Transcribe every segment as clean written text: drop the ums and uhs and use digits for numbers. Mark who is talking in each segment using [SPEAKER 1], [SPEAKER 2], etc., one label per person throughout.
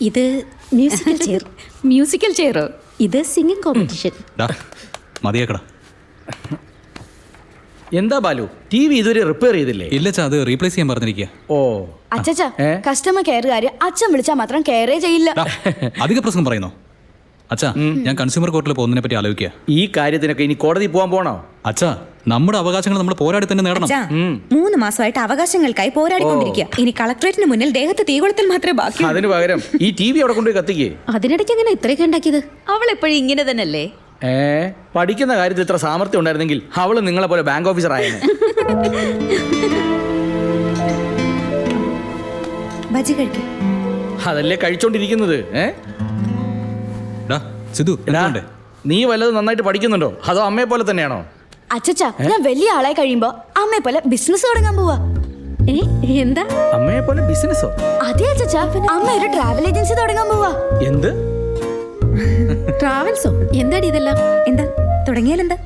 [SPEAKER 1] ഇത് musical chair.
[SPEAKER 2] Musical ചെയറോ?
[SPEAKER 1] ഇത് singing competition.
[SPEAKER 3] മതിയാക്കടാ.
[SPEAKER 4] എന്താ ബാലു, ടി വി ഇതുവരെ റിപ്പയർ ചെയ്തില്ലേ?
[SPEAKER 3] ഇല്ല ചാ, അത് റീപ്ലേസ് ചെയ്യാൻ പറഞ്ഞിരിക്കുക.
[SPEAKER 4] ഓ
[SPEAKER 2] അച്ഛാ, കസ്റ്റമർ കെയറുകാര് അച്ഛൻ വിളിച്ചാൽ മാത്രം കെയറേ ചെയ്യില്ല.
[SPEAKER 3] അധിക പ്രസംഗം പറയുന്നോ? അച്ഛാ, ഞാൻ കൺസ്യൂമർ കോർട്ടിൽ പോകുന്നതിനെ പറ്റി ആലോചിക്കുക.
[SPEAKER 4] ഈ കാര്യത്തിനൊക്കെ ഇനി കോടതി പോകാൻ പോണോ?
[SPEAKER 3] അച്ഛാ, നമ്മുടെ അവകാശങ്ങൾ നമ്മൾ പോരാടി തന്നെ നേടണം.
[SPEAKER 5] 3 മാസമായിട്ട് അവകാശങ്ങൾക്കായി പോരാടിക്കൊണ്ടിരിക്കുക. ഇനി കളക്ടറേറ്റിന് മുന്നിൽ ദേഹത്ത് തീകൊളുത്തൽ മാത്രമേ ബാക്കി.
[SPEAKER 4] അതിന് പകരം ഈ ടി വി അവിടെ കൊണ്ടുപോയി കത്തിക്കേ.
[SPEAKER 1] അതിനിടയ്ക്ക് എങ്ങനെ ഇത്രയൊക്കെ ഉണ്ടാക്കിയത്?
[SPEAKER 2] അവൾ എപ്പോഴും ഇങ്ങനെ തന്നെയല്ലേ?
[SPEAKER 4] പഠിക്കുന്ന കാര്യത്തിൽ ഇത്ര സാമർത്ഥ്യം ഉണ്ടായിരുന്നെങ്കിൽ അവള് നിങ്ങളെ പോലെ ബാങ്ക് ഓഫീസർ ആയേനെ.
[SPEAKER 5] ബജി കഴിക്കും.
[SPEAKER 4] അതല്ലേ കഴിച്ചോണ്ടിരിക്കുന്നത്.
[SPEAKER 3] സിധു, എന്തുകൊണ്ട്?
[SPEAKER 4] നീ വല്ലതും നന്നായിട്ട് പഠിക്കുന്നുണ്ടോ അതോ അമ്മയെ പോലെ തന്നെയാണോ?
[SPEAKER 2] അച്ഛാ, ഞാൻ വലിയ ആളായി കഴിയുമ്പോ അമ്മയെ പോലെ ബിസിനസ് തുടങ്ങാൻ പോവാ.
[SPEAKER 1] എന്താ?
[SPEAKER 4] അമ്മയെ പോലെ ബിസിനസ്സോ?
[SPEAKER 2] അതെ അച്ഛാ, അമ്മ ഒരു ട്രാവൽ ഏജൻസി തുടങ്ങാൻ പോവാ.
[SPEAKER 4] എന്ത്
[SPEAKER 1] ട്രാവൽസോ? എന്താടി ഇതെല്ലാം?
[SPEAKER 5] എന്താ തുടങ്ങിയാലെന്താ?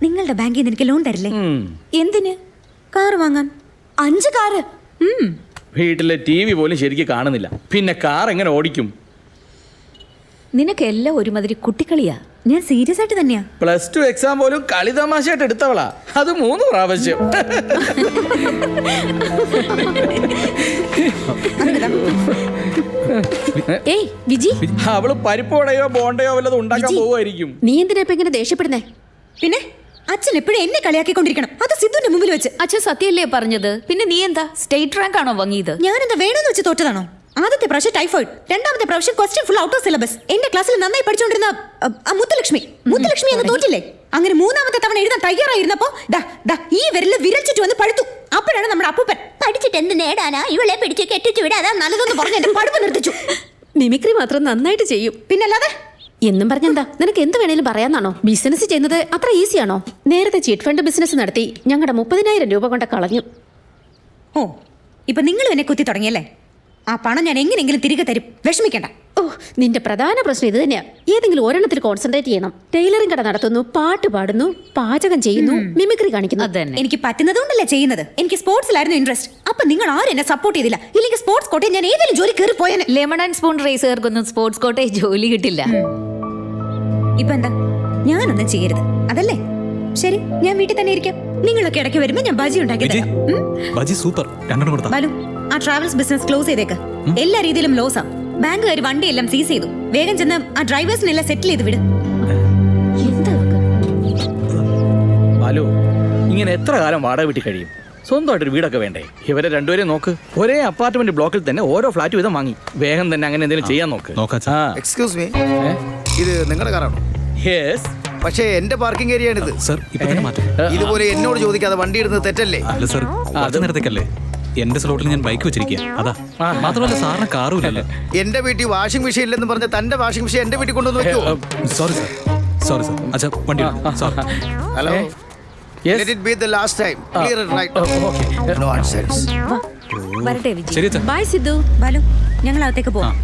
[SPEAKER 5] നിങ്ങളുടെ ബാങ്കിൽ നിന്ന് എനിക്ക് ലോൺ തരില്ലേ?
[SPEAKER 2] എന്തിന്?
[SPEAKER 5] കാറ് വാങ്ങാൻ.
[SPEAKER 2] 5 കാറ്?
[SPEAKER 4] വീട്ടിലെ ടി വി പോലും ശരിക്കും കാണുന്നില്ല, പിന്നെ കാർ എങ്ങനെ ഓടിക്കും?
[SPEAKER 2] നിനക്കെല്ലാം ഒരുമാതിരി കുട്ടിക്കളിയാ.
[SPEAKER 5] ഞാൻ സീരിയസ് ആയിട്ട് തന്നെയാ.
[SPEAKER 4] +2 എക്സാം പോലും കളി തമാശയായിട്ട് എടുത്തവളാ, അത് 3 പ്രാവശ്യം.
[SPEAKER 1] ഏയ് വിജി,
[SPEAKER 4] അവള് പരിപ്പോടയോ ബോണ്ടയോ വല്ലതും ഉണ്ടാക്കാൻ പോവുമായിരിക്കും.
[SPEAKER 1] നീ എന്തിനാ ഇപ്പൊ ഇങ്ങനെ ദേഷ്യപ്പെടുന്നേ?
[SPEAKER 5] പിന്നെ അച്ഛൻ എപ്പോഴും എന്നെ കളിയാക്കിക്കൊണ്ടിരിക്കണം, അത് സിദ്ധുവിന്റെ മുമ്പിൽ വെച്ച്.
[SPEAKER 2] അച്ഛൻ സത്യല്ലേ പറഞ്ഞത്? പിന്നെ നീ എന്താ സ്റ്റേറ്റ് റാങ്ക് ആണോ വാങ്ങിയത്?
[SPEAKER 5] ഞാനെന്താ വേണമെന്ന് വെച്ച് തോറ്റതാണോ? ആദ്യത്തെ പ്രാവശ്യം ടൈഫോയിഡ്, രണ്ടാമത്തെ പ്രാവശ്യം question full out of syllabus. എന്റെ ക്ലാസ്സിൽ നന്നായി പഠിച്ചുകൊണ്ടിരുന്ന മുത്തുലക്ഷ്മി എന്ന് തോറ്റില്ലേ? അങ്ങനെ 3ാമത്തെ തവണ എഴുതാൻ തയ്യാറായിരുന്നപ്പോ ഈ വിരലിൽ വിരൽ ചുറ്റി വന്ന് പഴുത്തു. അപ്പോഴാണ് നമ്മുടെ അപ്പൂപ്പൻ പഠിച്ചിട്ട് എന്ത് നേടാനാ, ഇവളെ പിടിച്ച് കെട്ടിച്ചു വിടാ നല്ലതെന്ന് പറഞ്ഞ് എന്റെ പഠിപ്പ് നിർത്തിച്ചു.
[SPEAKER 1] മിമിക്രി മാത്രം നന്നായിട്ട് ചെയ്യും.
[SPEAKER 5] പിന്നല്ലാതെ
[SPEAKER 1] എന്നും പറഞ്ഞെന്താ? നിനക്ക് എന്ത് വേണേലും പറയാന്നാണോ? ബിസിനസ് ചെയ്യുന്നത് അത്ര ഈസിയാണോ? നേരത്തെ ചീറ്റ് ഫണ്ട് ബിസിനസ് നടത്തി ഞങ്ങളുടെ 30,000 രൂപ കൊണ്ട് കളഞ്ഞു.
[SPEAKER 5] ഓ, ഇപ്പൊ നിങ്ങളും എന്നെ കുത്തി തുടങ്ങിയല്ലേ? ആ പണം ഞാൻ എങ്ങനെയെങ്കിലും തിരികെ തരും, വിഷമിക്കണ്ട.
[SPEAKER 1] ഓ, നിന്റെ പ്രധാന പ്രശ്നം ഇത് തന്നെയാ. ഏതെങ്കിലും ഒരെണ്ണത്തിൽ കോൺസെൻട്രേറ്റ് ചെയ്യണം. ടൈലറിംഗ് കട നടത്തുന്നു, പാട്ട് പാടുന്നു, പാചകം ചെയ്യുന്നു, മിമിക്രി കാണിക്കുന്നു.
[SPEAKER 5] എനിക്ക് പറ്റുന്നതുകൊണ്ടല്ലേ ചെയ്യുന്നത്. എനിക്ക് സ്പോർട്സിലായിരുന്നു ഇൻട്രസ്റ്റ്. അപ്പൊ നിങ്ങൾ ആരും എന്നെ സപ്പോർട്ട് ചെയ്തില്ല. ഇല്ലെങ്കിൽ സ്പോർട്സ് കോട്ടയിൽ ഞാൻ ഏതെങ്കിലും ജോലി കയറി പോയേനെ.
[SPEAKER 2] ലെമൺ ആൻഡ് സ്പൂൺ റേസുകാർക്കൊന്നും സ്പോർട്സ് കോട്ടയിൽ ജോലി കിട്ടില്ല.
[SPEAKER 5] ഇപ്പൊ എന്താ? ഞാനൊന്നും ചെയ്യരുത് അതല്ലേ? ശരി, ഞാൻ വീട്ടിൽ തന്നെ ഇരിക്കാം. നിങ്ങളൊക്കെ ഇടയ്ക്ക് വരുമ്പോ ഞാൻ ബജി ഉണ്ടാക്കി തരാം.
[SPEAKER 3] ബജി സൂപ്പർ, 2 കൊടുത്താ.
[SPEAKER 5] ബാലു, ആ ട്രാവൽസ് ബിസിനസ് ക്ലോസ് ചെയ്തേക്ക്. എല്ലാ രീതിയിലും ലോസാ. ബാങ്കുകാർ വണ്ടിയെല്ലാം സീസ് ചെയ്തു. വേഗം ചെന്ന് ആ ഡ്രൈവേഴ്സിനെല്ലാം സെറ്റിൽ ചെയ്ത് വിട്.
[SPEAKER 4] ബാലു, ഇങ്ങനെ എത്ര കാലം വാടക വീട്ടിൽ കഴിയും? സ്വന്തമായിട്ടൊരു വീടൊക്കെ വേണ്ടേ? ഇവരെ രണ്ടുപേരെയും നോക്ക്. ഒരേ അപ്പാർട്ട്മെന്റ് ബ്ലോക്കിൽ തന്നെ ഓരോ ഫ്ലാറ്റ് വീതം വാങ്ങി വേഗം തന്നെ അങ്ങനെ എന്തെങ്കിലും ചെയ്യാൻ നോക്ക്.
[SPEAKER 6] എക്സ്ക്യൂസ് മീ, ഇത് നിങ്ങളുടെ കാറാണോ?
[SPEAKER 4] യെസ്.
[SPEAKER 6] പക്ഷേ എന്റെ പാർക്കിംഗ് ഏരിയ ആണിത്.
[SPEAKER 3] സർ, ഇപ്പൊ തന്നെ മാറ്റും.
[SPEAKER 6] ഇതുപോലെ എന്നോട് ചോദിക്കാതെ വണ്ടി ഇടുന്നത് തെറ്റല്ലേ?
[SPEAKER 3] അല്ല സർ, അത് നേരത്തേക്കല്ലേ. എന്റെ സ്ലോട്ടിൽ ഞാൻ ബൈക്ക് വെച്ചിരിക്കുക. അതാ. മാത്രമല്ല സാറിന് കാറും ഇല്ലല്ലോ.
[SPEAKER 6] എന്റെ വീട്ടിൽ വാഷിംഗ് മെഷീൻ ഇല്ലെന്ന് പറഞ്ഞ തന്റെ വാഷിംഗ് മെഷീൻ എന്റെ വീട്ടിൽ കൊണ്ടുവന്ന് വെക്കോ?
[SPEAKER 3] Sorry sir. അച്ഛാ, വണ്ടി
[SPEAKER 6] hello, let it be the last time. Clear it right now. Nonsense.
[SPEAKER 2] വരട്ടെ വിജയ്.
[SPEAKER 3] ശരി അച്ഛാ.
[SPEAKER 1] ബൈ സിദ്ധു.
[SPEAKER 5] ബാലു, ഞങ്ങൾ അകത്തേക്ക് പോവാം.